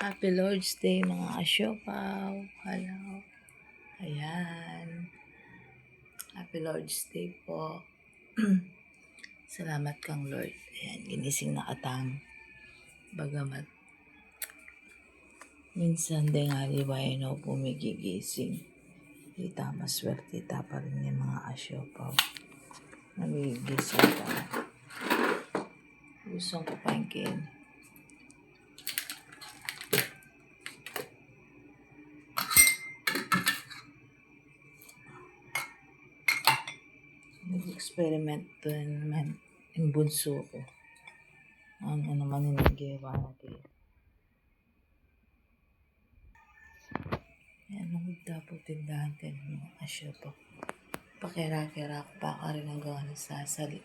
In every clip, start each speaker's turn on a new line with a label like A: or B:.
A: Happy Lord's Day mga asyopaw. Hello. Ayan. Happy Lord's Day po. Salamat kang Lord. Ayan, ginising na katang. Bagamat minsan dengali bayan o pumigigising. Di tama swerte pa rin yung mga asyopaw. Nagigising pa. Gustong kapangkin. Nag-experiment naman yung bunso ko. Ano naman yung nag-iwa natin. Yan, nagdapo tindahan din mga asyo po. Pakira-kira ko pa ka rin ang gawa ng sasali.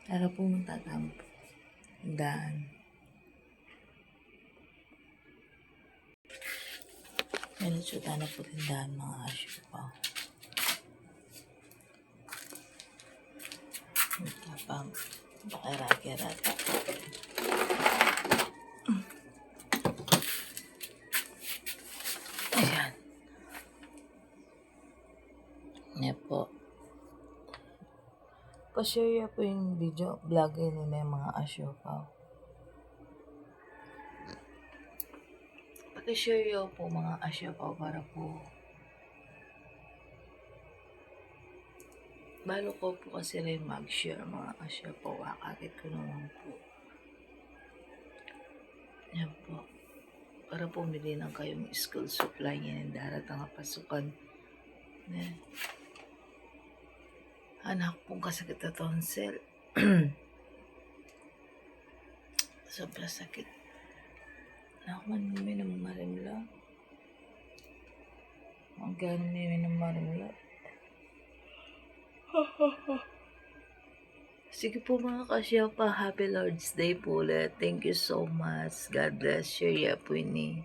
A: Para pumunta ang tindahan. Yan, nagsuta na po tindahan mga asyo po. Tapang pakira-kira pa. Ayan. Yan po. Pa-share po yung video, vlog nila yung mga asyo po. Paki-share po mga asyo po para po balo ko po kasi rin mag-share mga asyo po. Wakakit ko naman po. Yan po. Para po bili ng kayong school supply yan. Daratang pasukan. Yan. Anak pong kasakit na tonsil. Sobrang sakit. Anak man minamarim lang. Ang gano'n minamarim lang. Sige po mga kasya pa. Happy Lord's Day po ulit. Thank you so much. God bless you. Yeah po ini.